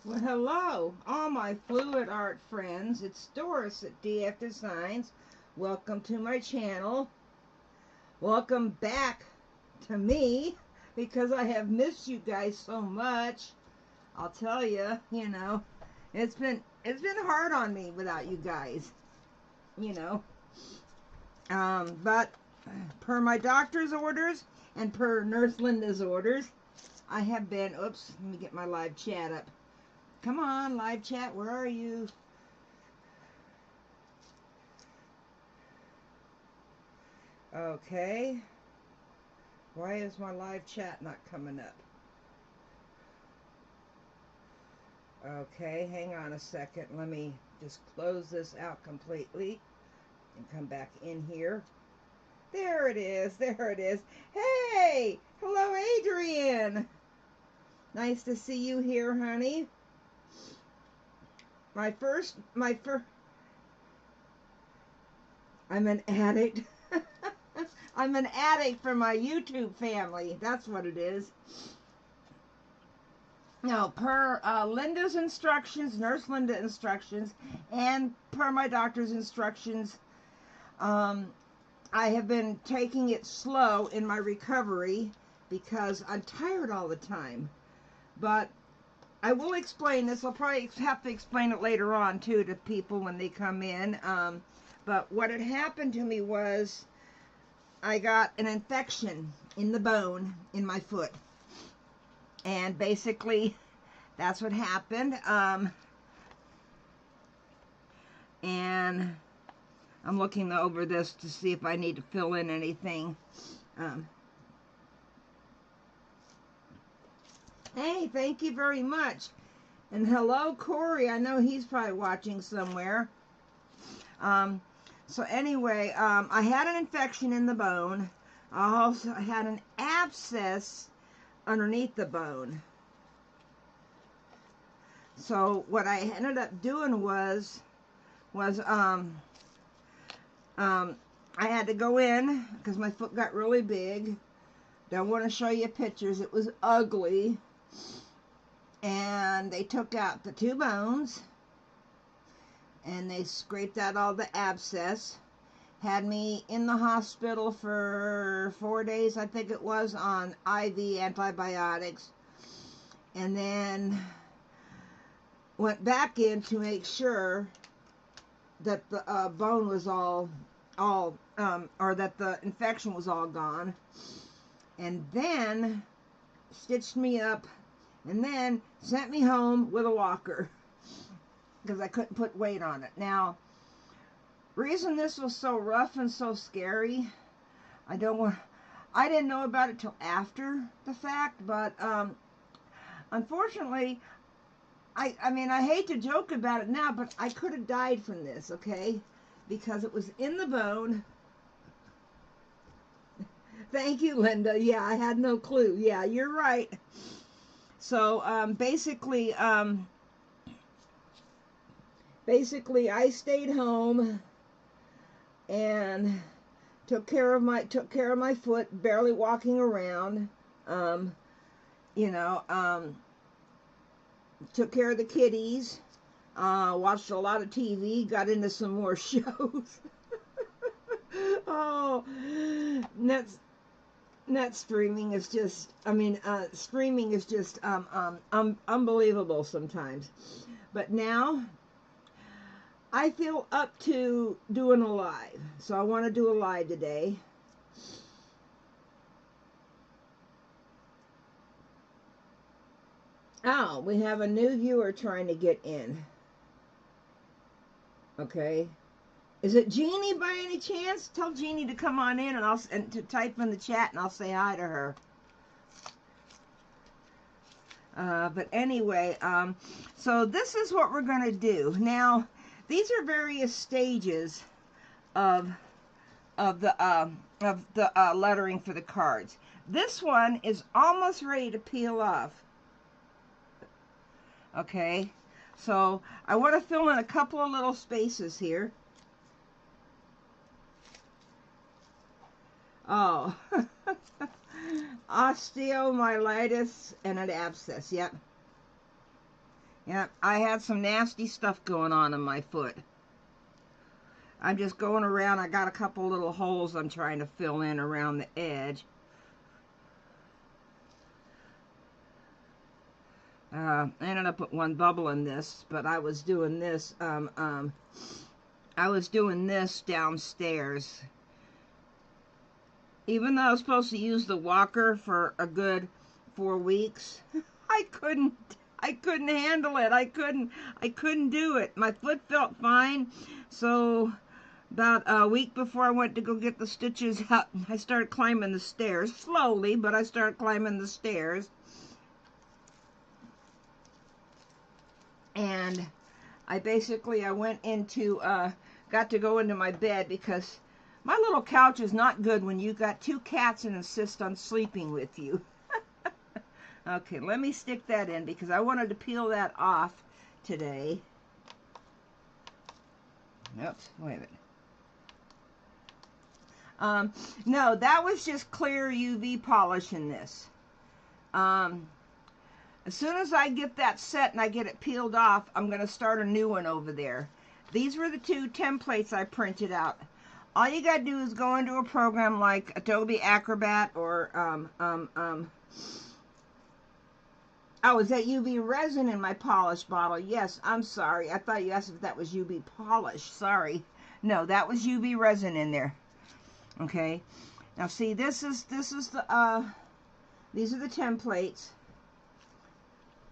Well, hello, all my fluid art friends. It's Doris at DF Designs. Welcome to my channel. Welcome back to me because I have missed you guys so much. I'll tell you, it's been hard on me without you guys. But per my doctor's orders and per Nurse Linda's orders, I have been. Oops, let me get my live chat up. Come on, live chat, where are you? Okay. Why is my live chat not coming up? Okay, hang on a second. Let me just close this out completely and come back in here. There it is. There it is. Hey! Hello, Adrian. Nice to see you here, honey. I'm an addict. I'm an addict for my YouTube family. That's what it is. Now, per Linda's instructions, Nurse Linda instructions, and per my doctor's instructions, I have been taking it slow in my recovery because I'm tired all the time. But I will explain this. I'll probably have to explain it later on, too, to people when they come in. But what had happened to me was I got an infection in the bone in my foot. And basically, that's what happened. And I'm looking over this to see if I need to fill in anything. Hey, thank you very much. And hello, Corey. I know he's probably watching somewhere. So anyway, I had an infection in the bone. I also had an abscess underneath the bone. So what I ended up doing was I had to go in because my foot got really big. Don't want to show you pictures. It was ugly. And they took out the 2 bones and they scraped out all the abscess. Had me in the hospital for 4 days, I think it was, on IV antibiotics. And then went back in to make sure that the bone was or that the infection was all gone. And then stitched me up and then sent me home with a walker because I couldn't put weight on it. Now, reason this was so rough and so scary, I didn't know about it till after the fact, but unfortunately, I mean, I hate to joke about it now, but I could have died from this, okay? Because it was in the bone. Thank you, Linda. Yeah, I had no clue. Yeah, you're right. So, basically, I stayed home and took care of my foot, barely walking around. Took care of the kitties. Watched a lot of TV. Got into some more shows. Oh, net streaming is just, streaming is just unbelievable sometimes. But now I feel up to doing a live, so I want to do a live today. Oh, we have a new viewer trying to get in. Okay. Is it Jeannie by any chance? Tell Jeannie to come on in and to type in the chat and I'll say hi to her. But anyway, so this is what we're going to do. Now, these are various stages of the lettering for the cards. This one is almost ready to peel off. Okay, so I want to fill in a couple of little spaces here. Oh, osteomyelitis and an abscess, yep. Yeah, I had some nasty stuff going on in my foot. I'm just going around. I got a couple little holes I'm trying to fill in around the edge. I ended up with one bubble in this, but I was doing this. I was doing this downstairs. Even though I was supposed to use the walker for a good 4 weeks, I couldn't handle it. I couldn't do it. My foot felt fine. So about a week before I went to go get the stitches out, I started climbing the stairs. Slowly, but I started climbing the stairs. And I went into, got to go into my bed because my little couch is not good when you got 2 cats and insist on sleeping with you. Okay, let me stick that in because I wanted to peel that off today. Oops, wait a minute. No, that was just clear UV polish in this. As soon as I get that set and I get it peeled off, I'm going to start a new one over there. These were the 2 templates I printed out. All you got to do is go into a program like Adobe Acrobat or, oh, is that UV resin in my polish bottle? Yes, I'm sorry. I thought you asked if that was UV polish. Sorry. No, that was UV resin in there. Okay. Now see, this is the, these are the templates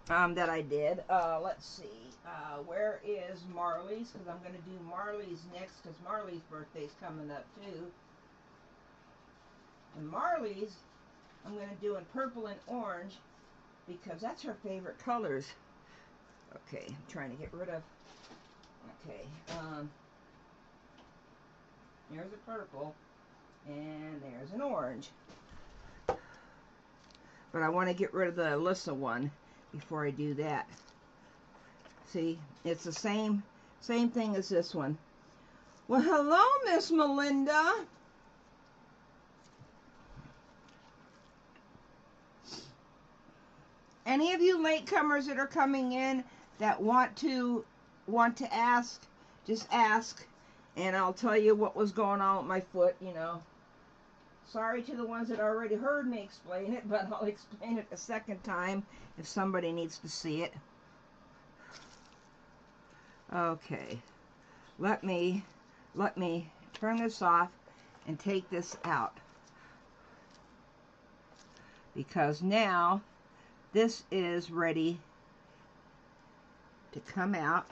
that I did. Let's see. Where is Marley's? Because I'm going to do Marley's next because Marley's birthday's coming up too. And Marley's, I'm going to do in purple and orange because that's her favorite colors. Okay, I'm trying to get rid of. Okay, there's a purple and there's an orange. But I want to get rid of the Alyssa one before I do that. See, it's the same thing as this one. Well, hello, Miss Melinda. Any of you latecomers that are coming in that want to ask, just ask, and I'll tell you what was going on with my foot, you know. Sorry to the ones that already heard me explain it, but I'll explain it a second time if somebody needs to see it. Okay, let me turn this off and take this out because now this is ready to come out.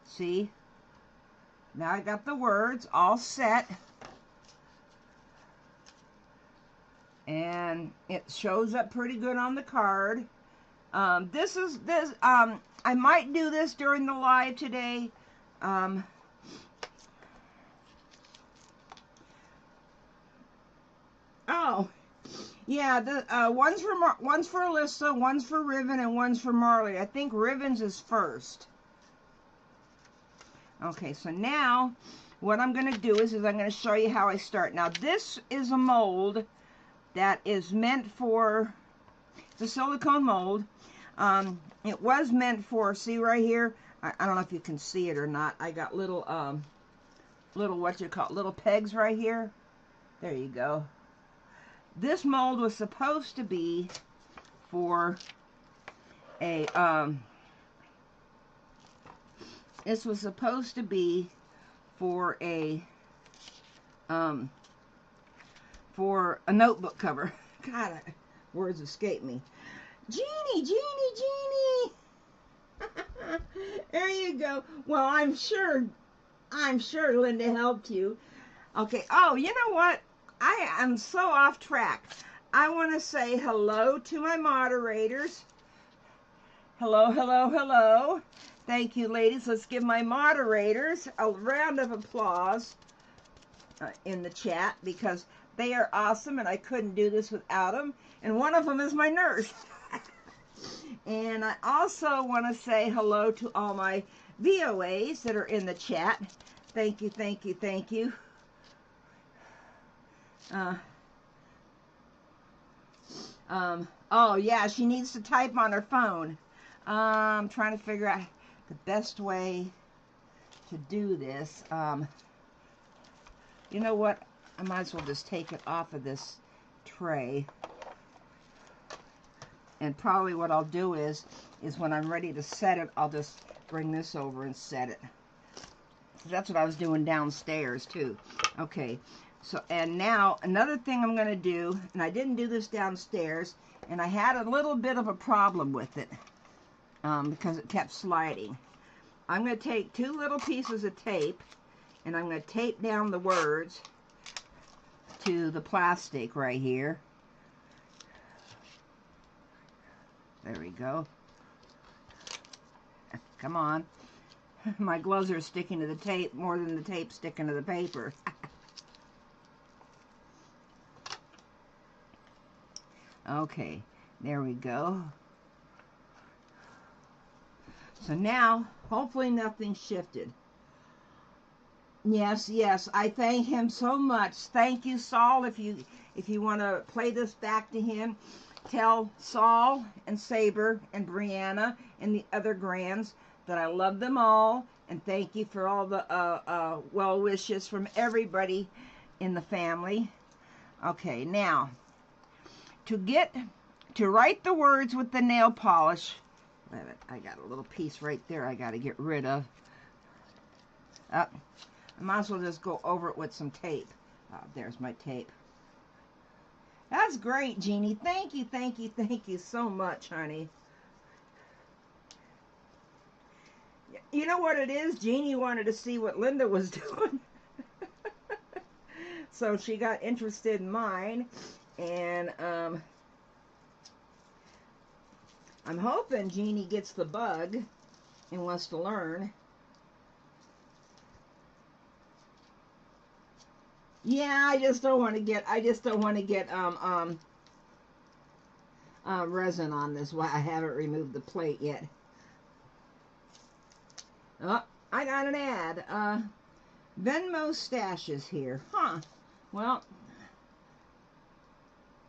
See, now I got the words all set and it shows up pretty good on the card. I might do this during the live today. Oh, yeah, one's for Alyssa, one's for Riven, and one's for Marley. I think Riven's is first. Okay, so now what I'm going to do is I'm going to show you how I start. Now, this is a mold that is meant for, it's a silicone mold. It was meant for, see right here, I don't know if you can see it or not. I got little, little pegs right here. There you go. This mold was supposed to be for a, this was supposed to be for a notebook cover. God, words escape me. Jeannie, Jeannie, Jeannie. There you go. Well, I'm sure Linda helped you. Okay. Oh, you know what? I am so off track. I want to say hello to my moderators. Hello, hello, hello. Thank you, ladies. Let's give my moderators a round of applause in the chat because they are awesome and I couldn't do this without them. And one of them is my nurse. And I also want to say hello to all my VOAs that are in the chat. Thank you, thank you, thank you. Oh, yeah, she needs to type on her phone. I'm trying to figure out the best way to do this. You know what? I might as well just take it off of this tray. And probably what I'll do is when I'm ready to set it, I'll just bring this over and set it. That's what I was doing downstairs too. Okay, so and now another thing I'm going to do, and I didn't do this downstairs, and I had a little bit of a problem with it because it kept sliding. I'm going to take 2 little pieces of tape, and I'm going to tape down the words to the plastic right here. There we go. Come on. My gloves are sticking to the tape more than the tape sticking to the paper. Okay, there we go. So now, hopefully nothing shifted. Yes, yes, I thank him so much. Thank you, Saul. If you want to play this back to him, tell Saul and Saber and Brianna and the other grands that I love them all, and thank you for all the well wishes from everybody in the family. Okay, now to write the words with the nail polish. Wait a minute, I got a little piece right there I got to get rid of. I might as well just go over it with some tape. There's my tape. That's great, Jeannie. Thank you, thank you, thank you so much, honey. You know what it is? Jeannie wanted to see what Linda was doing. So she got interested in mine. And I'm hoping Jeannie gets the bug and wants to learn. Yeah, I just don't want to get resin on this. Why I haven't removed the plate yet. Oh, I got an ad. Venmo stashes here. Huh. Well,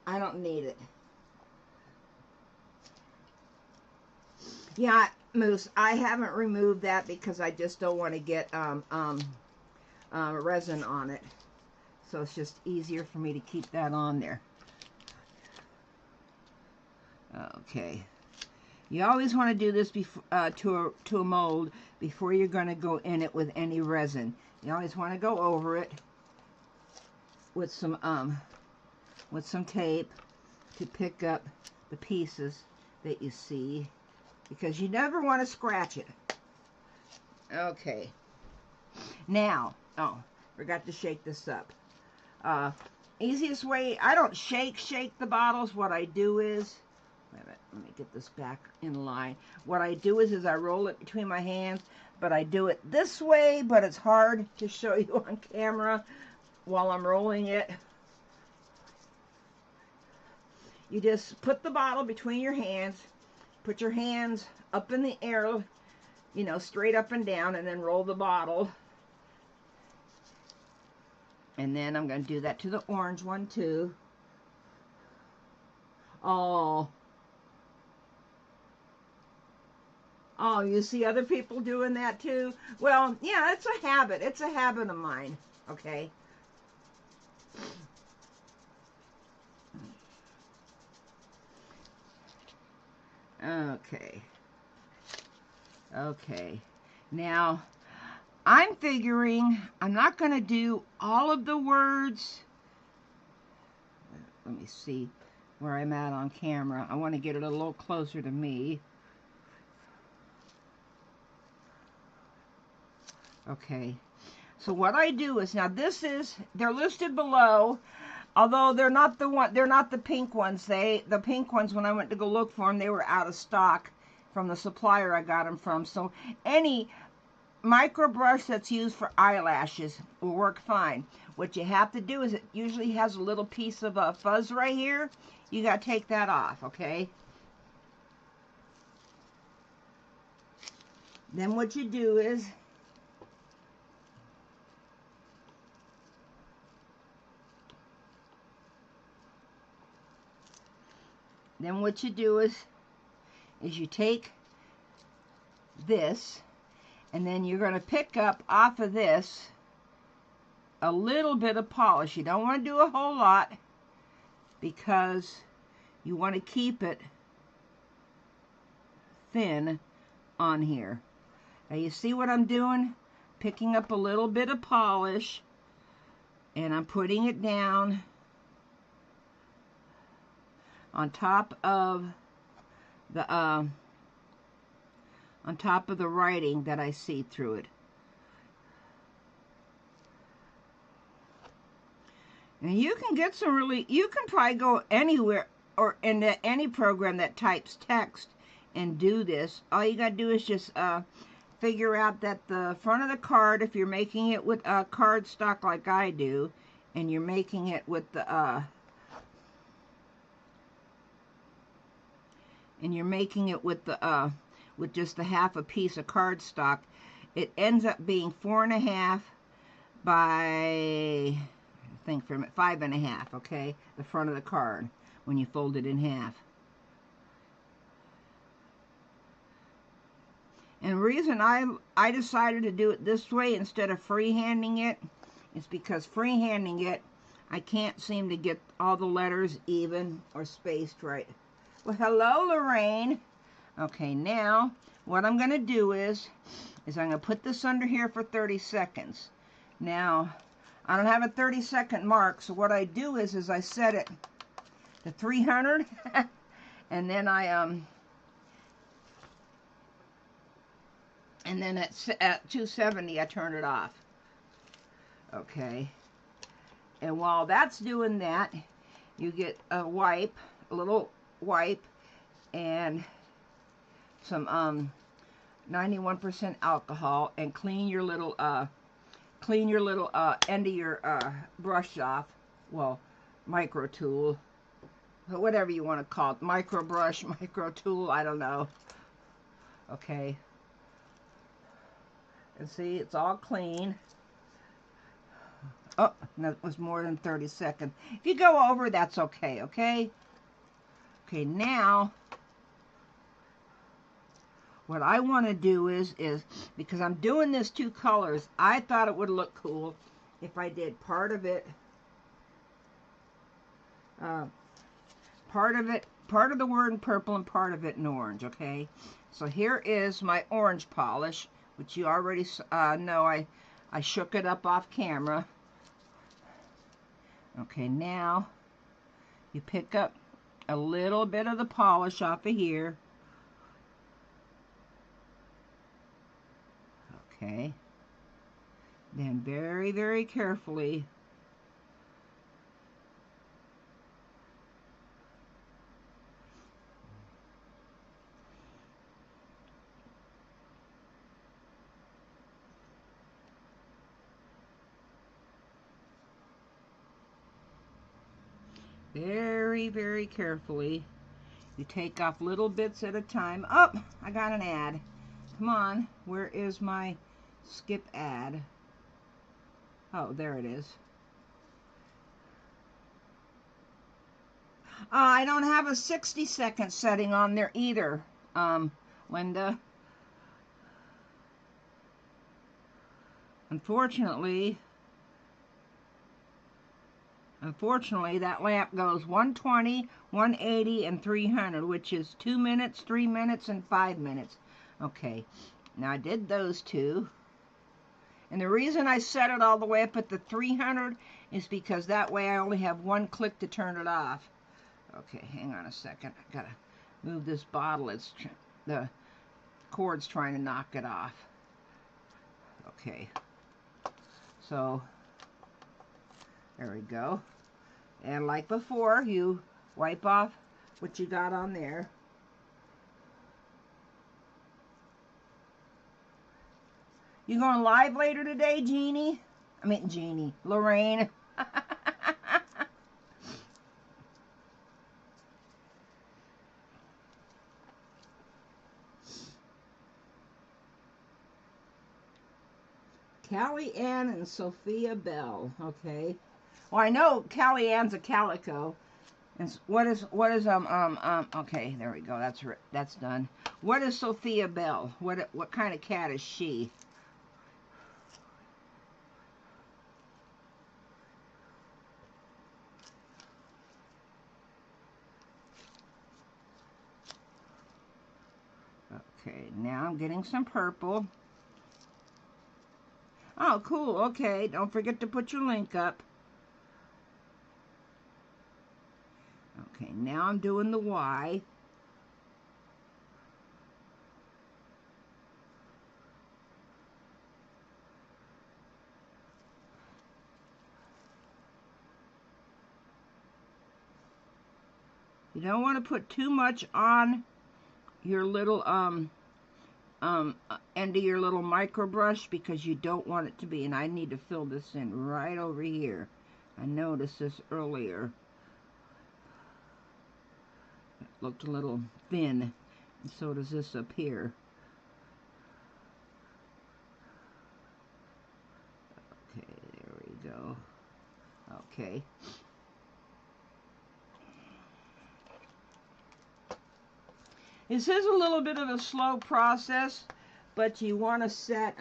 I don't need it. Yeah, Moose, I haven't removed that because I just don't want to get resin on it. So it's just easier for me to keep that on there. Okay. You always want to do this before, to a mold before you're going to go in it with any resin. You always want to go over it with some tape to pick up the pieces that you see, because you never want to scratch it. Okay. Now, oh, forgot to shake this up. Easiest way, I don't shake the bottles. What I do is, wait a minute, let me get this back in line. What I do is I roll it between my hands, but I do it this way, but it's hard to show you on camera while I'm rolling it. You just put the bottle between your hands, put your hands up in the air, you know, straight up and down, and then roll the bottle. And then I'm going to do that to the orange one too. Oh, you see other people doing that too? Well, yeah, it's a habit. It's a habit of mine. Okay. Okay. Okay. Now, I'm figuring I'm not going to do all of the words. Let me see where I'm at on camera. I want to get it a little closer to me. Okay. So what I do is, now they're listed below, although they're not the pink ones. The pink ones, when I went to go look for them, they were out of stock from the supplier I got them from. So any micro brush that's used for eyelashes will work fine. What you have to do is, it usually has a little piece of fuzz right here. You got to take that off, okay? Then what you do is, then what you do is you take this, and then you're going to pick up off of this a little bit of polish. You don't want to do a whole lot because you want to keep it thin on here. Now you see what I'm doing? Picking up a little bit of polish, and I'm putting it down on top of the writing that I see through it. And you can get some really, you can probably go anywhere or into any program that types text and do this. All you gotta do is just figure out that the front of the card, if you're making it with cardstock like I do, and you're making it with the with just a half a piece of cardstock, it ends up being 4.5 by, I think, from 5.5, okay, the front of the card when you fold it in half. And the reason I decided to do it this way instead of freehanding it is because freehanding it, I can't seem to get all the letters even or spaced right. Well, hello, Lorraine. Okay, now what I'm going to do is I'm going to put this under here for 30 seconds. Now, I don't have a 30-second mark, so what I do is I set it to 300, and then and then at 270 I turn it off. Okay. And while that's doing that, you get a little wipe, and some 91% alcohol, and clean your little end of your brush off. Well, micro tool, whatever you want to call it, micro brush, micro tool, I don't know. Okay. And see, it's all clean. Oh, that was more than 30 seconds. If you go over, that's okay, okay? Okay, now, what I want to do is, because I'm doing this 2 colors, I thought it would look cool if I did part of the word in purple and part of it in orange, okay? So here is my orange polish, which you already know I shook it up off camera. Okay, now you pick up a little bit of the polish off of here. Okay. Then very, very carefully very carefully, you take off little bits at a time. Oh, I got an ad. Come on, where is my skip ad? Oh, there it is. I don't have a 60-second setting on there either, Linda. Unfortunately, that lamp goes 120, 180, and 300, which is 2 minutes, 3 minutes, and 5 minutes. Okay, now I did those 2. And the reason I set it all the way up at the 300 is because that way I only have 1 click to turn it off. Okay, hang on a second. I gotta move this bottle. The cord's trying to knock it off. Okay, so there we go. And like before, you wipe off what you got on there. You going live later today, Jeannie? I mean, Jeannie. Lorraine. Callie Ann and Sophia Bell. Okay. Well, I know Callie Ann's a calico. And okay, there we go. That's done. What is Sophia Bell? What kind of cat is she? Okay, now I'm getting some purple. Oh, cool. Okay, don't forget to put your link up. Okay, now I'm doing the Y. You don't want to put too much on your little end of your little micro brush, because you don't want it to be, and I need to fill this in right over here. I noticed this earlier. It looked a little thin, and so does this up here. Okay, there we go. Okay. This is a little bit of a slow process, but you want to set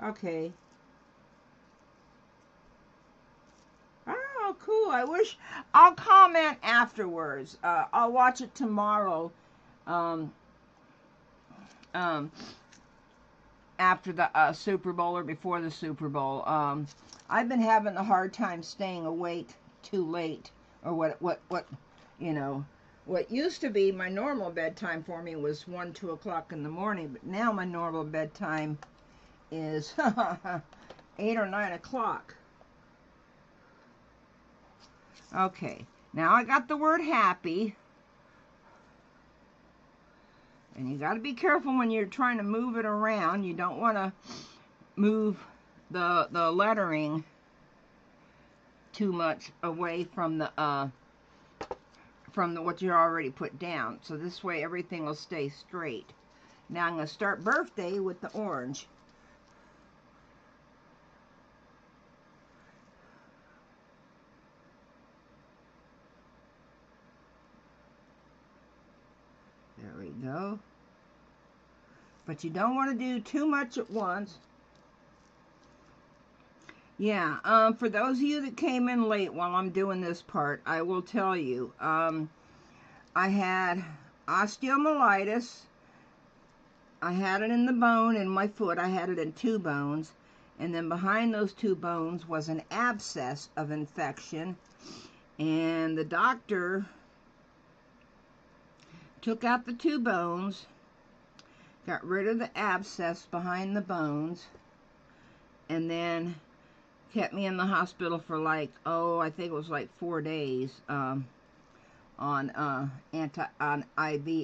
okay. Oh, cool. I'll comment afterwards. I'll watch it tomorrow. After the Super Bowl or before the Super Bowl. I've been having a hard time staying awake too late, or what you know, what used to be my normal bedtime for me was 1, 2 o'clock in the morning, but now my normal bedtime is 8 or 9 o'clock. Okay, now I got the word happy. And you got to be careful when you're trying to move it around. You don't want to move the lettering too much away from the what you already put down. So this way everything will stay straight. Now I'm going to start birthday with the orange. There we go. But you don't want to do too much at once. Yeah, for those of you that came in late while I'm doing this part, I will tell you, I had osteomyelitis. I had it in the bone in my foot. I had it in 2 bones. And then behind those 2 bones was an abscess of infection. And the doctor took out the 2 bones, got rid of the abscess behind the bones, and then kept me in the hospital for like, I think it was like 4 days on IV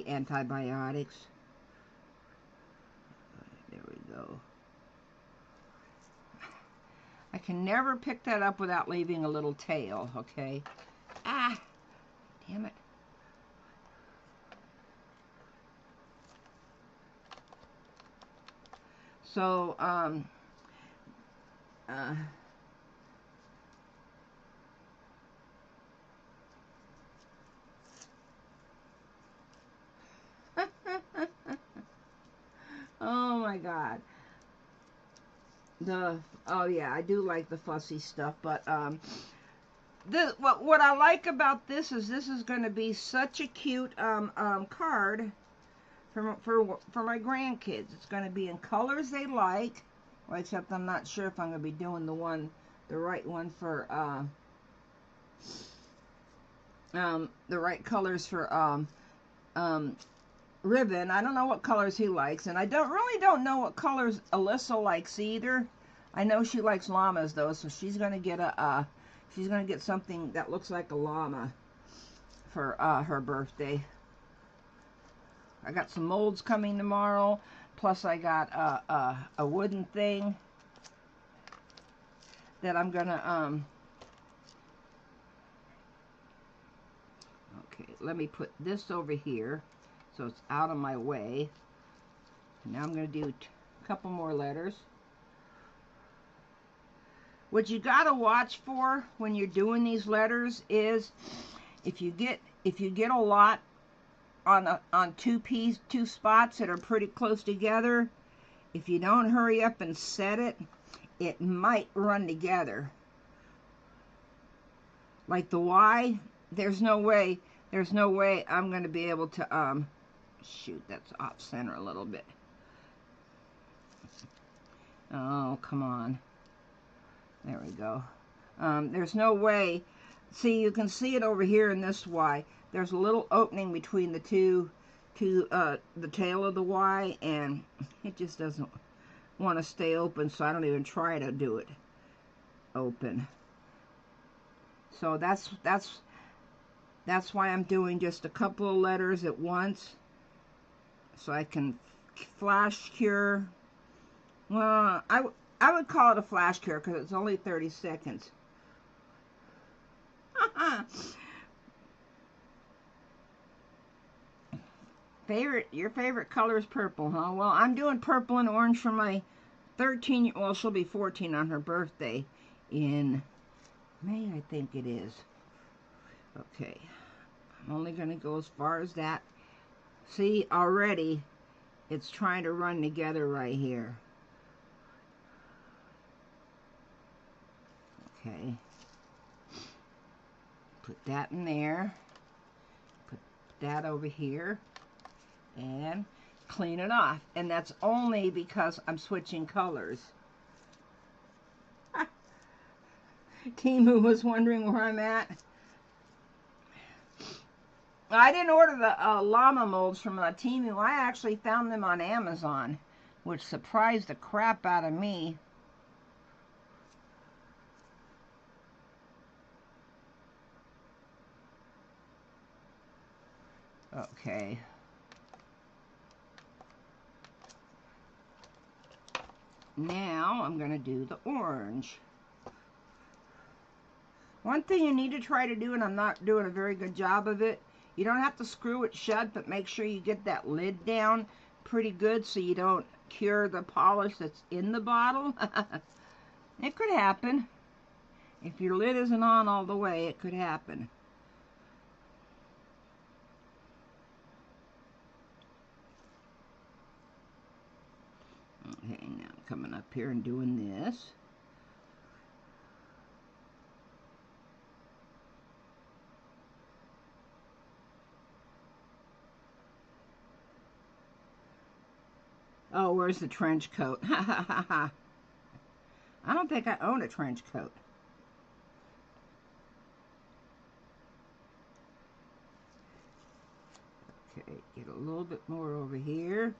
antibiotics. There we go. I can never pick that up without leaving a little tail, okay? Ah, damn it. So, oh my God. Oh yeah, I do like the fussy stuff, but what I like about this is going to be such a cute card for my grandkids. It's going to be in colors they like, well, except I'm not sure if I'm going to be doing the right one for the right colors for Ribbon. I don't know what colors he likes, and I really don't know what colors Alyssa likes either. I know she likes llamas though, so she's gonna get she's gonna get something that looks like a llama for her birthday. I got some molds coming tomorrow, plus I got a wooden thing that I'm gonna okay, let me put this over here so it's out of my way. Now I'm going to do a couple more letters. What you gotta watch for when you're doing these letters is if you get a lot on two spots that are pretty close together, if you don't hurry up and set it, it might run together. Like the Y, there's no way I'm going to be able to, shoot, that's off center a little bit. Oh, come on. There we go. There's no way. See, you can see it over here in this Y. There's a little opening between the two, the tail of the Y, and it just doesn't want to stay open, so I don't even try to do it open. So that's why I'm doing just a couple of letters at once, so I can flash cure. Well, I would call it a flash cure because it's only 30 seconds. Your favorite color is purple, huh? Well, I'm doing purple and orange for my 13, well, she'll be 14 on her birthday in May, I think it is. Okay, I'm only going to go as far as that. See, already it's trying to run together right here. Okay, put that in there, put that over here, and clean it off. And that's only because I'm switching colors. Timu was wondering where I'm at. I didn't order the llama molds from Timu. I actually found them on Amazon, which surprised the crap out of me. Okay. Now I'm going to do the orange. One thing you need to try to do, and I'm not doing a very good job of it, you don't have to screw it shut, but make sure you get that lid down pretty good so you don't cure the polish that's in the bottle. It could happen. If your lid isn't on all the way, it could happen. Okay, now I'm coming up here and doing this. Oh, where's the trench coat? I don't think I own a trench coat. Okay, get a little bit more over here.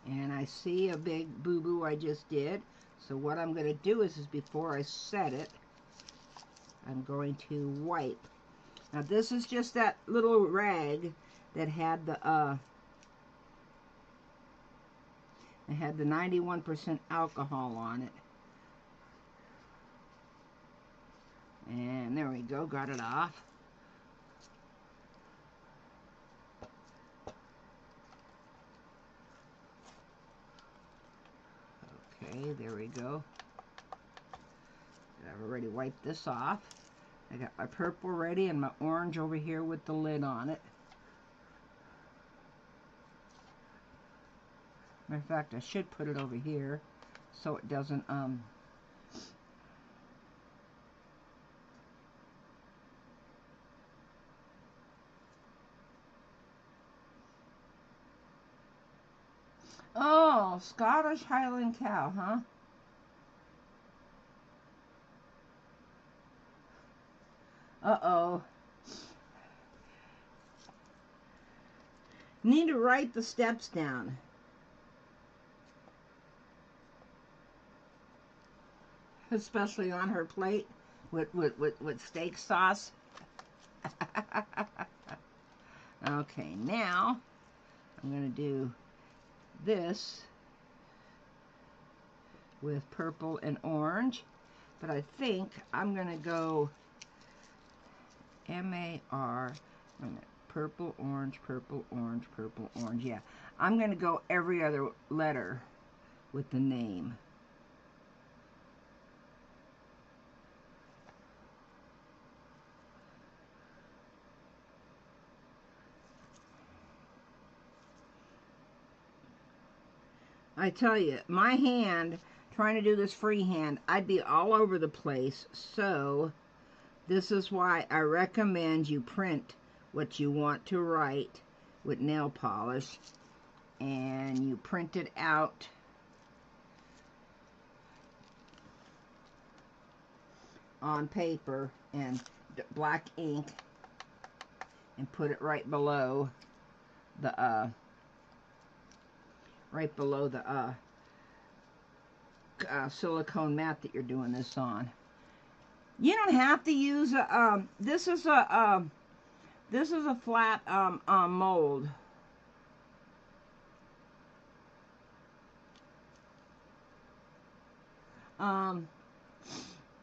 And I see a big boo-boo I just did. So what I'm going to do is before I set it, I'm going to wipe. Now this is just that little rag that had the 91% alcohol on it. And there we go, got it off. Okay, there we go. I've already wiped this off. I got my purple ready and my orange over here with the lid on it. Matter of fact, I should put it over here so it doesn't Oh, Scottish Highland cow, huh? Uh-oh. Need to write the steps down. Especially on her plate with steak sauce. Okay, now I'm going to do this with purple and orange, but I think I'm going to go M-A-R Wait a minute. Purple, orange, purple, orange, purple, orange. Yeah, I'm going to go every other letter with the name. I tell you, my hand, trying to do this freehand, I'd be all over the place. So this is why I recommend you print what you want to write with nail polish, and you print it out on paper and black ink and put it right below the silicone mat that you're doing this on. You don't have to use a this is a flat mold.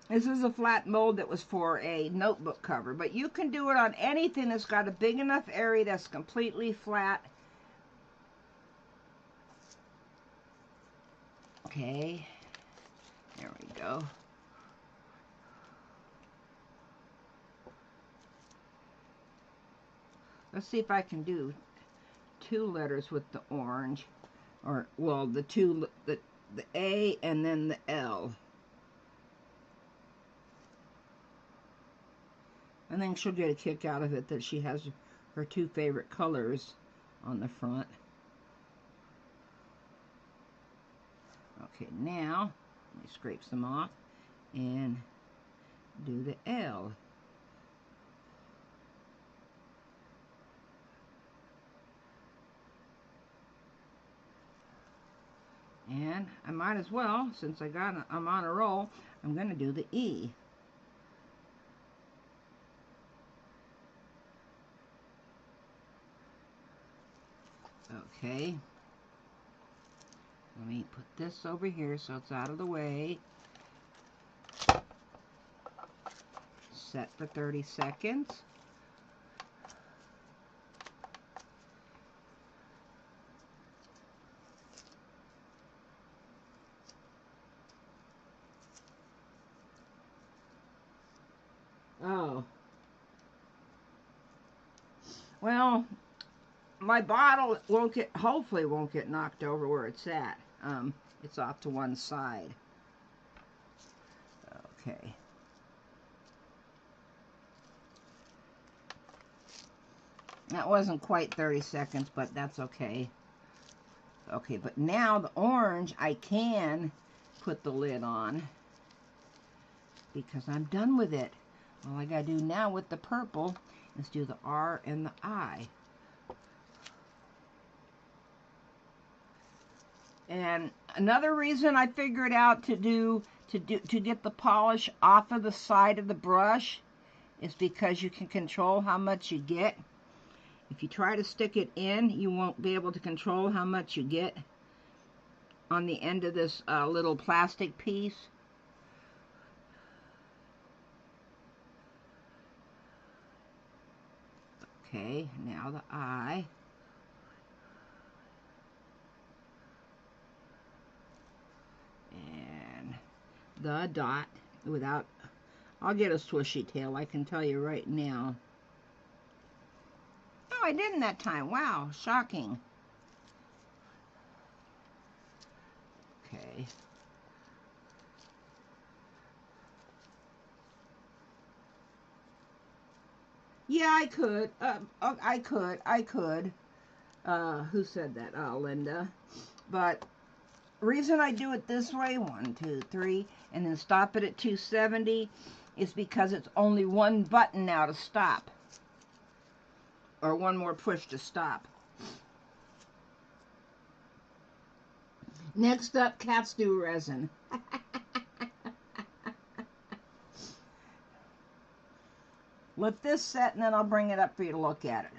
This is a flat mold that was for a notebook cover, but you can do it on anything that's got a big enough area that's completely flat. Okay, there we go. Let's see if I can do 2 letters with the orange, or well, the A and then the L. I think she'll get a kick out of it that she has her 2 favorite colors on the front. Okay, now let me scrape some off and do the L. And I might as well, since I'm on a roll, I'm going to do the E. Okay. Let me put this over here so it's out of the way. Set for 30 seconds. Oh. Well, my bottle hopefully won't get knocked over where it's at. It's off to one side. Okay. That wasn't quite 30 seconds, but that's okay. Okay, but now the orange, I can put the lid on because I'm done with it. All I gotta do now with the purple is do the R and the I. And another reason I figured out to get the polish off of the side of the brush is because you can control how much you get. If you try to stick it in, you won't be able to control how much you get on the end of this little plastic piece. Okay, now the I. And the dot without, I'll get a swishy tail, I can tell you right now. Oh, I didn't that time. Wow, shocking. Okay. Yeah, I could. I could. Who said that? Oh, Linda. But reason I do it this way, 1, 2, 3, and then stop it at 270 is because it's only one button now to stop. Or one more push to stop. Next up, cats do resin. Let this set and then I'll bring it up for you to look at it.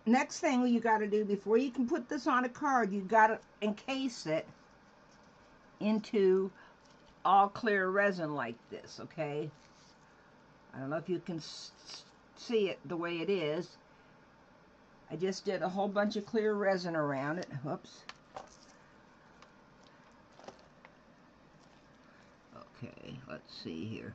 next thing you got to do before you can put this on a card, you got to encase it into all clear resin like this, okay? I don't know if you can see it the way it is. I just did a whole bunch of clear resin around it. Whoops. Okay, let's see here.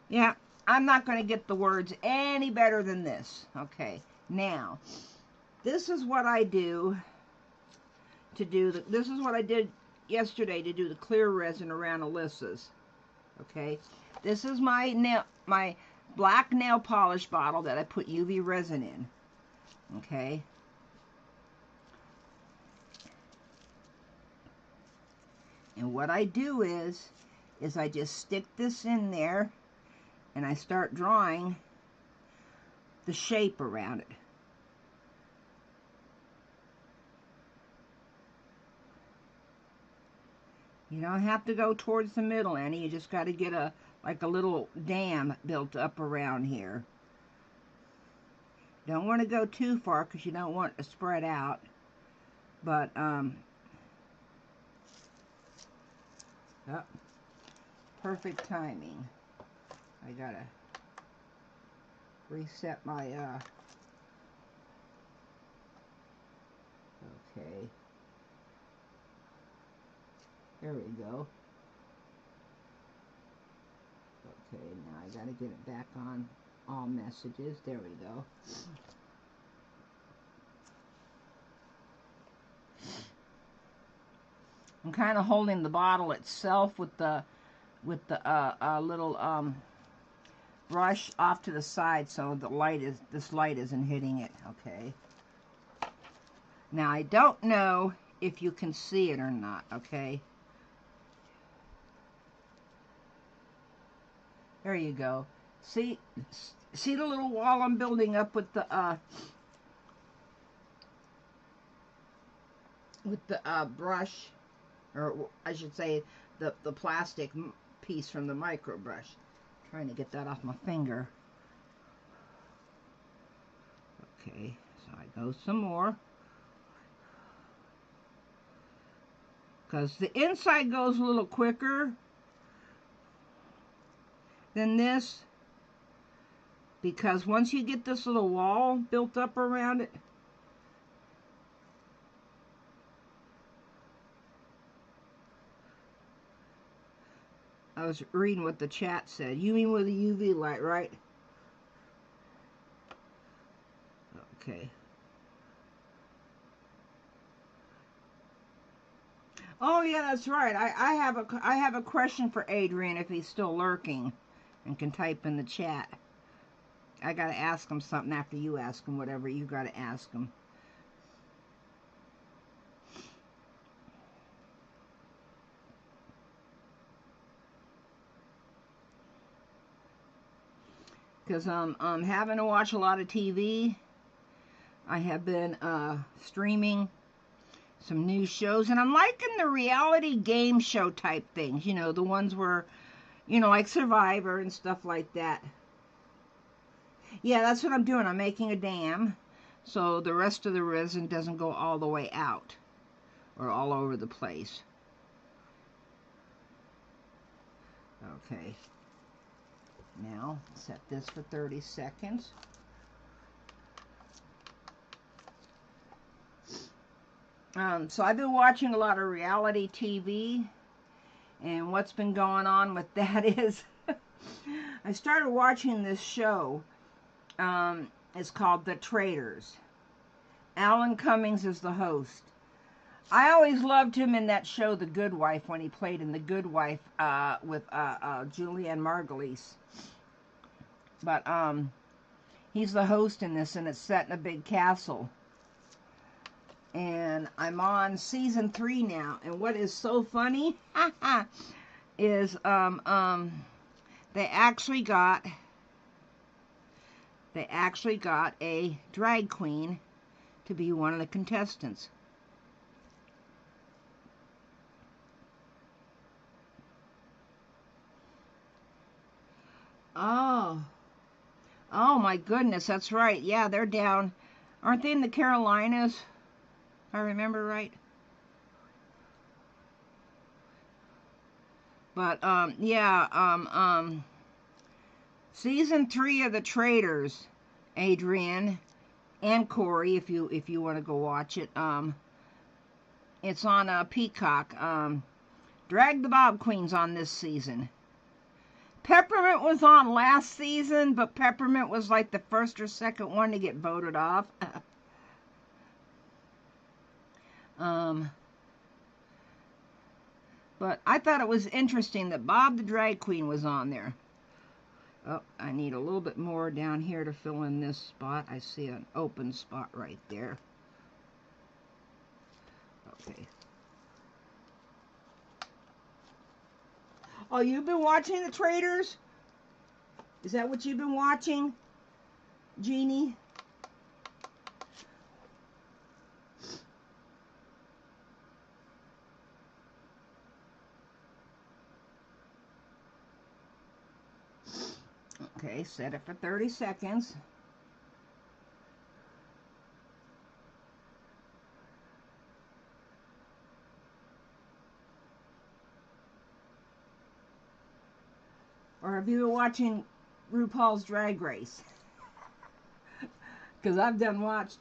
Yeah, I'm not going to get the words any better than this. Okay, now, this is what I do to do the, this is what I did yesterday to do the clear resin around Alyssa's. Okay, this is my black nail polish bottle that I put UV resin in. Okay. And what I do is I just stick this in there and I start drawing the shape around it. You don't have to go towards the middle, Annie. You just got to get like a little dam built up around here. Don't want to go too far because you don't want to spread out. But, oh, perfect timing. I got to reset my, okay. There we go. Okay, now I gotta get it back on all messages. There we go. I'm kind of holding the bottle itself with the little brush off to the side so this light isn't hitting it. Okay. Now I don't know if you can see it or not. Okay. There you go. See the little wall I'm building up with the brush, or I should say the plastic piece from the micro brush. Trying to get that off my finger. Okay, so I go some more. Because the inside goes a little quicker than this, because once you get this little wall built up around it, I was reading what the chat said. You mean with a UV light, right? Okay. Oh yeah, that's right. I have a question for Adrian if he's still lurking and can type in the chat. I gotta ask him something after you ask him whatever you gotta ask him. Because I'm having to watch a lot of TV. I have been streaming some new shows, and I'm liking the reality game show type things. You know, the ones where, you know, like Survivor and stuff like that. Yeah, that's what I'm doing. I'm making a dam so the rest of the resin doesn't go all the way out or all over the place. Okay. Now, set this for 30 seconds. So I've been watching a lot of reality TV, and what's been going on with that is I started watching this show. It's called The Traitors. Alan Cummings is the host. I always loved him in that show, The Good Wife, when he played in The Good Wife with Julianne Margulies. But he's the host in this, and it's set in a big castle. And I'm on season 3 now. And what is so funny is they actually got a drag queen to be one of the contestants. Oh, Oh my goodness, that's right. Yeah, they're down. Aren't they in the Carolinas? If I remember right. But yeah, season 3 of The Traitors, Adrian and Corey, if you want to go watch it. It's on Peacock. Drag the Bob Queen's on this season. Peppermint was on last season, but Peppermint was like the first or second one to get voted off. But I thought it was interesting that Bob the Drag Queen was on there. Oh, I need a little bit more down here to fill in this spot. I see an open spot right there. Okay. Oh, you've been watching The Traitors? Is that what you've been watching, Jeannie? Okay, set it for 30 seconds. Or have you been watching RuPaul's Drag Race? Because I've done watch.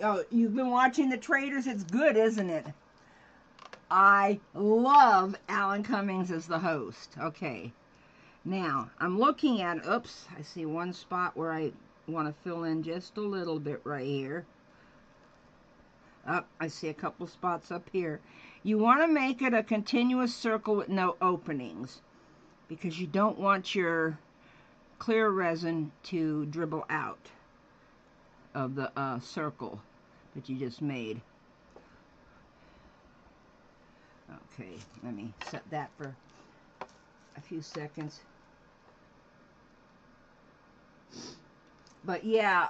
Oh, you've been watching The Traitors? It's good, isn't it? I love Alan Cummings as the host. Okay. Now, I'm looking at, oops, I see one spot where I want to fill in just a little bit right here. I see a couple spots up here. You want to make it a continuous circle with no openings, because you don't want your clear resin to dribble out of the circle that you just made. Okay, let me set that for a few seconds. But yeah,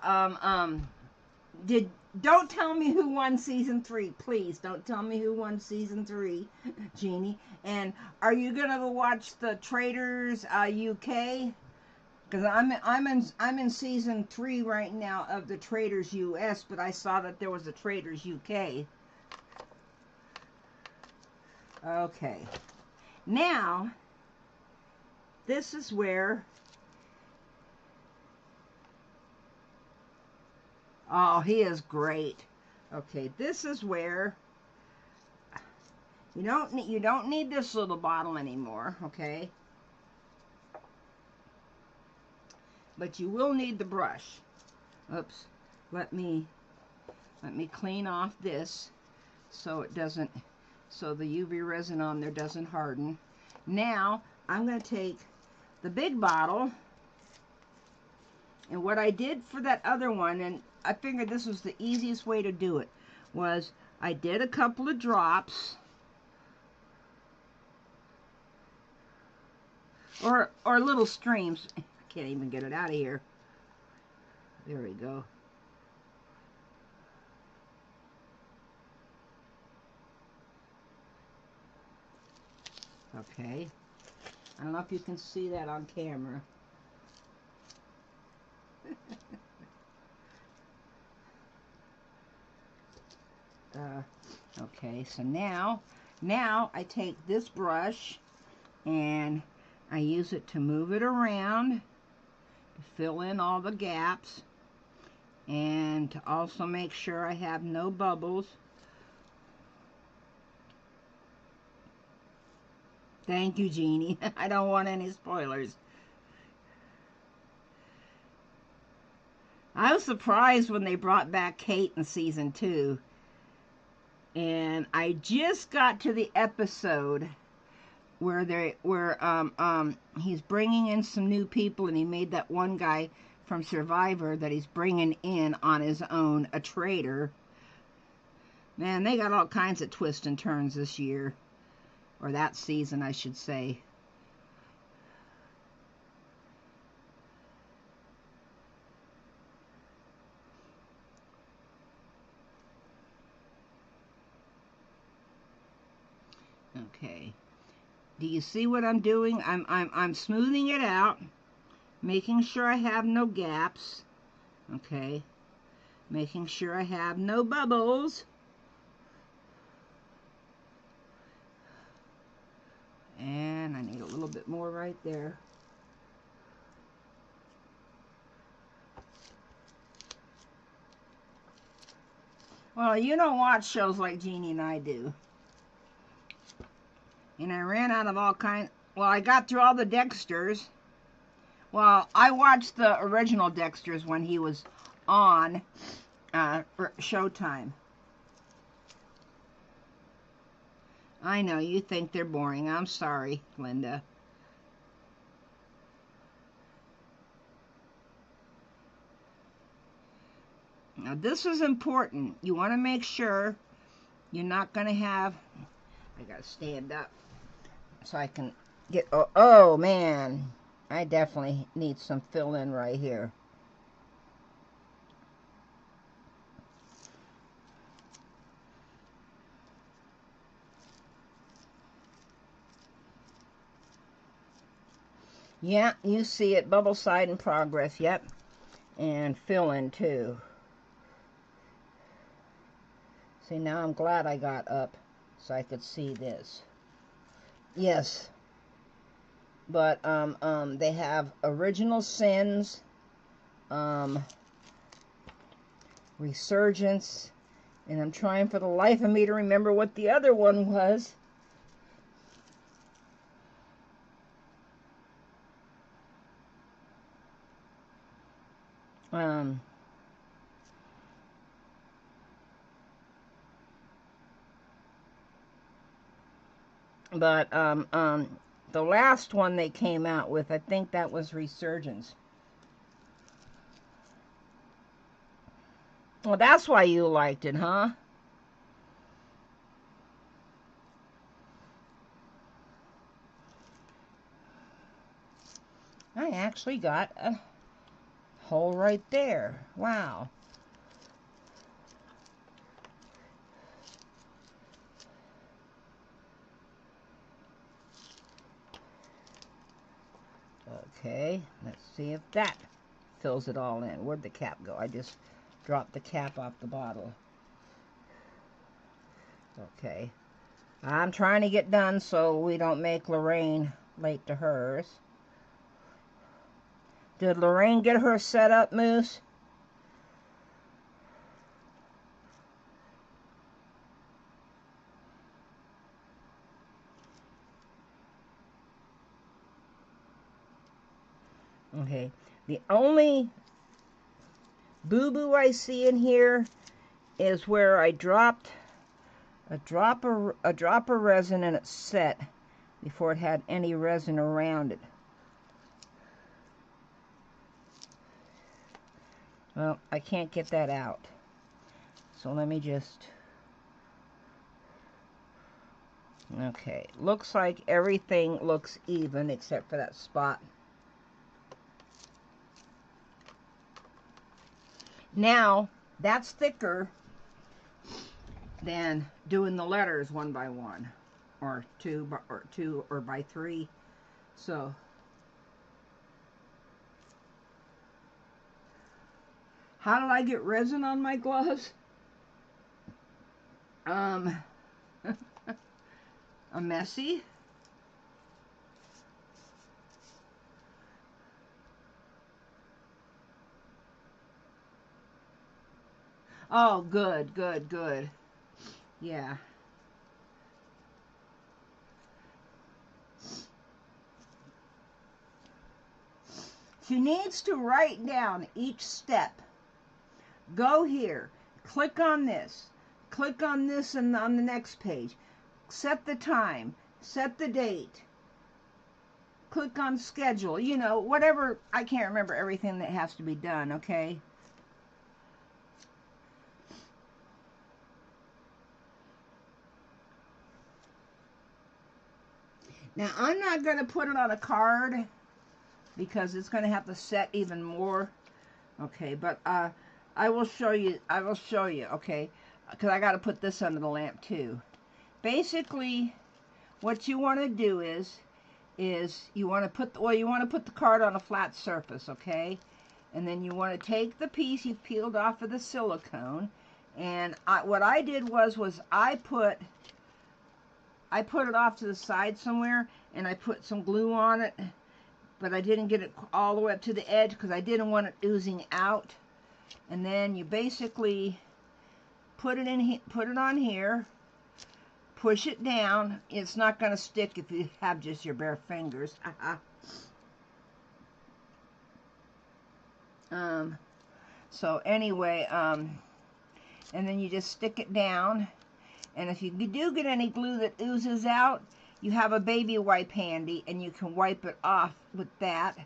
don't tell me who won season 3, please. Don't tell me who won season 3, Jeannie. And are you gonna go watch The Traitors UK? Because I'm in season 3 right now of The Traitors US, but I saw that there was a Traitors UK. Okay, now this is where. Oh, he is great. Okay, this is where you don't need this little bottle anymore, okay? But you will need the brush. Oops. Let me clean off this so it doesn't, so the UV resin on there doesn't harden. Now, I'm going to take the big bottle, and what I did for that other one, and I figured this was the easiest way to do it, was I did a couple of drops, or little streams. I can't even get it out of here. There we go. Okay. I don't know if you can see that on camera. Okay, so now I take this brush and I use it to move it around to fill in all the gaps and to also make sure I have no bubbles. Thank you, Jeannie. I don't want any spoilers. I was surprised when they brought back Kate in season 2. And I just got to the episode where he's bringing in some new people, and he made that one guy from Survivor that he's bringing in on his own, a traitor. Man, they got all kinds of twists and turns this year, or that season, I should say. Okay. Do you see what I'm doing? I'm smoothing it out, making sure I have no gaps, okay, making sure I have no bubbles, and I need a little bit more right there. Well, you don't watch shows like Jeannie and I do. And I ran out of all kinds. Well, I got through all the Dexters. Well, I watched the original Dexters when he was on Showtime. I know, you think they're boring. I'm sorry, Linda. Now, this is important. You want to make sure you're not going to have... I got to stand up so I can get... Oh, man. I definitely need some fill-in right here. Yeah, you see it. Bubble side in progress. Yep. And fill-in, too. See, now I'm glad I got up so I could see this. Yes. But, they have Original Sins, Resurgence, and I'm trying for the life of me to remember what the other one was. But the last one they came out with, I think that was Resurgence. Well, that's why you liked it, huh? I actually got a hole right there. Wow. Okay, let's see if that fills it all in. Where'd the cap go? I just dropped the cap off the bottle. Okay. I'm trying to get done so we don't make Lorraine late to hers. Did Lorraine get her set up, Moose? Okay. The only boo-boo I see in here is where I dropped a drop of resin and it's set before it had any resin around it. Well, I can't get that out. So let me just... Okay, looks like everything looks even except for that spot. Now, that's thicker than doing the letters one by one, or two or by three. So, how did I get resin on my gloves? A messy. Oh, good, good, good. Yeah. She needs to write down each step. Go here, click on this and on the next page. Set the time, set the date. Click on schedule, you know, whatever. I can't remember everything that has to be done, okay? Now, I'm not going to put it on a card because it's going to have to set even more. Okay, but I will show you, okay? Because I got to put this under the lamp too. Basically, what you want to do is is you want to put the card on a flat surface, okay? And then you want to take the piece you've peeled off of the silicone, and what I did was I put it off to the side somewhere, and I put some glue on it, but I didn't get it all the way up to the edge because I didn't want it oozing out. And then you basically put it on here, push it down. It's not going to stick if you have just your bare fingers. So anyway, and then you just stick it down. And if you do get any glue that oozes out, you have a baby wipe handy, and you can wipe it off with that.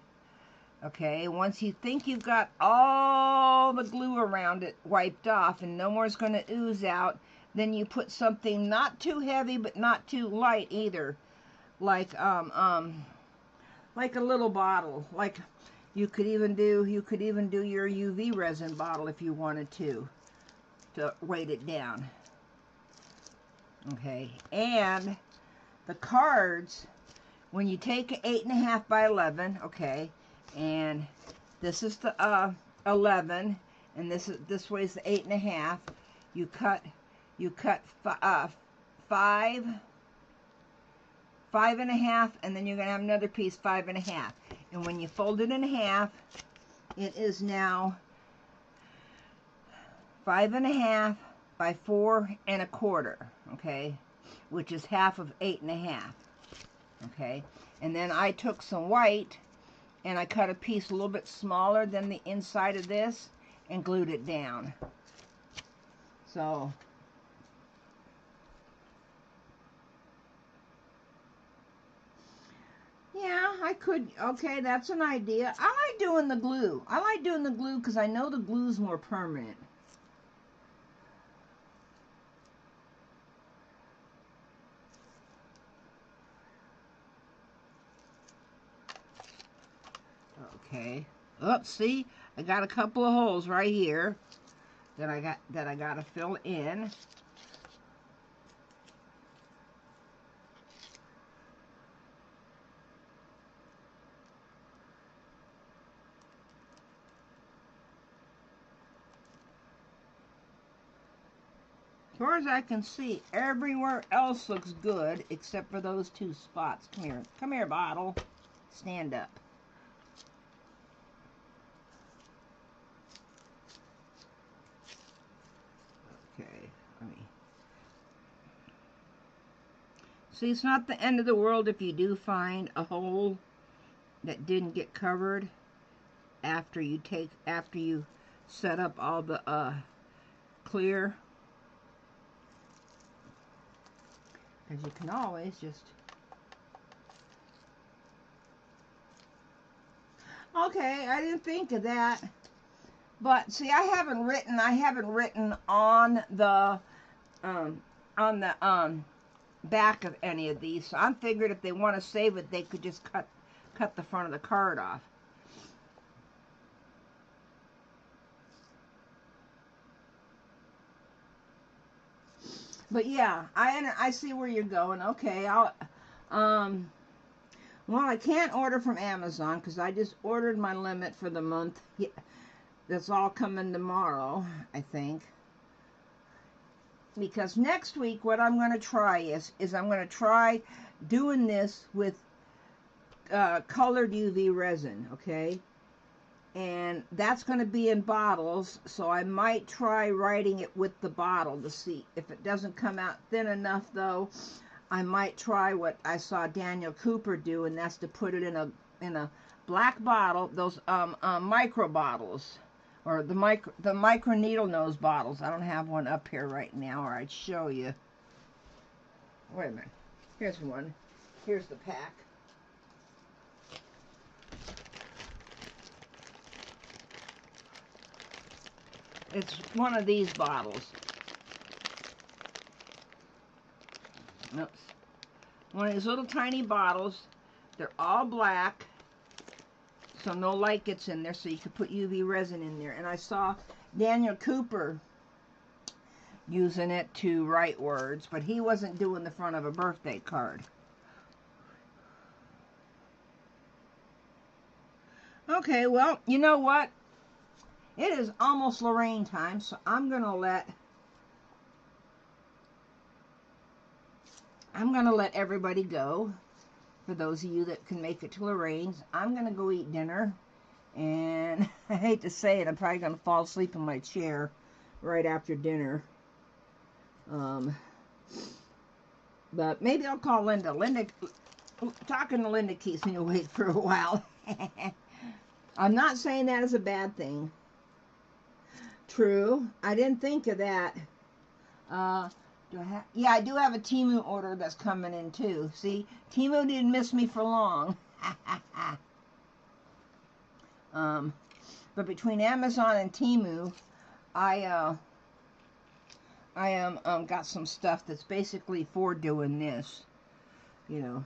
Okay, once you think you've got all the glue around it wiped off and no more is going to ooze out, then you put something not too heavy but not too light either, like a little bottle. Like you could even do your UV resin bottle if you wanted to weight it down. Okay, and the cards, when you take an 8.5 by 11, okay, and this is the 11, and this way is the 8.5. You cut 5.5, and then you're gonna have another piece 5.5. And when you fold it in half, it is now 5.5 by 4.25. Okay, which is half of 8.5. Okay, and then I took some white and I cut a piece a little bit smaller than the inside of this and glued it down. So yeah, I could. Okay, that's an idea. I like doing the glue. I like doing the glue because I know the glue's more permanent. Okay. Oh, see, I got a couple of holes right here that I got to fill in. As far as I can see, everywhere else looks good except for those two spots. Come here. Come here, bottle. Stand up. Okay, let me... See, it's not the end of the world if you do find a hole that didn't get covered after you set up all the clear. Because you can always just... Okay, I didn't think of that. But see, I haven't written on the back of any of these. So I figured if they want to save it, they could just cut the front of the card off. But yeah, I see where you're going. Okay, well, I can't order from Amazon because I just ordered my limit for the month. Yeah, that's all coming tomorrow, I think. Because next week, what I'm going to try is I'm going to try doing this with colored UV resin, okay? And that's going to be in bottles, so I might try writing it with the bottle to see. If it doesn't come out thin enough, though, I might try what I saw Daniel Cooper do, and that's to put it in a black bottle, those micro bottles, or the micro needle nose bottles. I don't have one up here right now, or I'd show you. Wait a minute. Here's one. Here's the pack. It's one of these bottles. Oops. One of these little tiny bottles. They're all black, so no light gets in there, so you could put UV resin in there. And I saw Daniel Cooper using it to write words, but he wasn't doing the front of a birthday card. Okay, well, you know what? It is almost Lorraine time, so I'm gonna let everybody go. For those of you that can make it to Lorraine's, I'm gonna go eat dinner, and I hate to say it, I'm probably gonna fall asleep in my chair right after dinner. But maybe I'll call Linda. Talking to Linda keeps me awake for a while. I'm not saying that is a bad thing. True, I didn't think of that. Yeah, I do have a Temu order that's coming in too. See, Temu didn't miss me for long. But between Amazon and Temu, I am got some stuff that's basically for doing this, you know.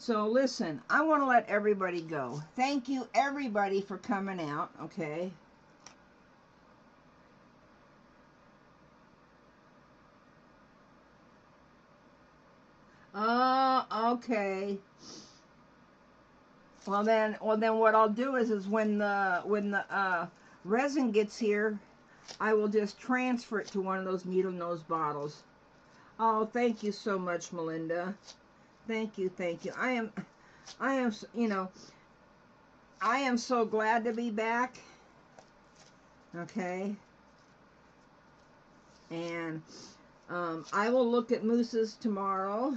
So listen, I want to let everybody go. Thank you everybody for coming out, okay? Okay. Well then what I'll do is when the resin gets here, I will just transfer it to one of those needle nose bottles. Oh, thank you so much, Melinda. Thank you, thank you. I am, you know, I am so glad to be back. Okay. And I will look at Moose's tomorrow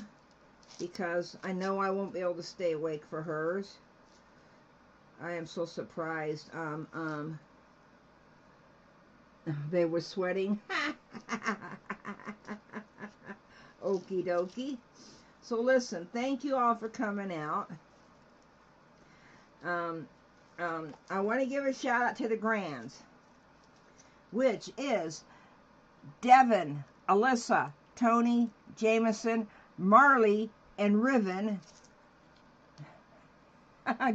because I know I won't be able to stay awake for hers. I am so surprised. They were sweating. Okie dokie. So listen, thank you all for coming out. I want to give a shout out to the Grands, which is Devin, Alyssa, Tony, Jameson, Marley, and Riven.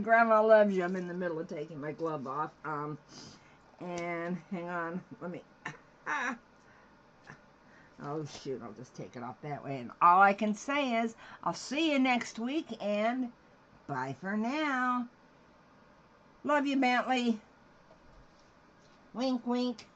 Grandma loves you. I'm in the middle of taking my glove off. And hang on, let me. Oh shoot, I'll just take it off that way. And all I can say is, I'll see you next week, and bye for now. Love you, Bentley. Wink, wink.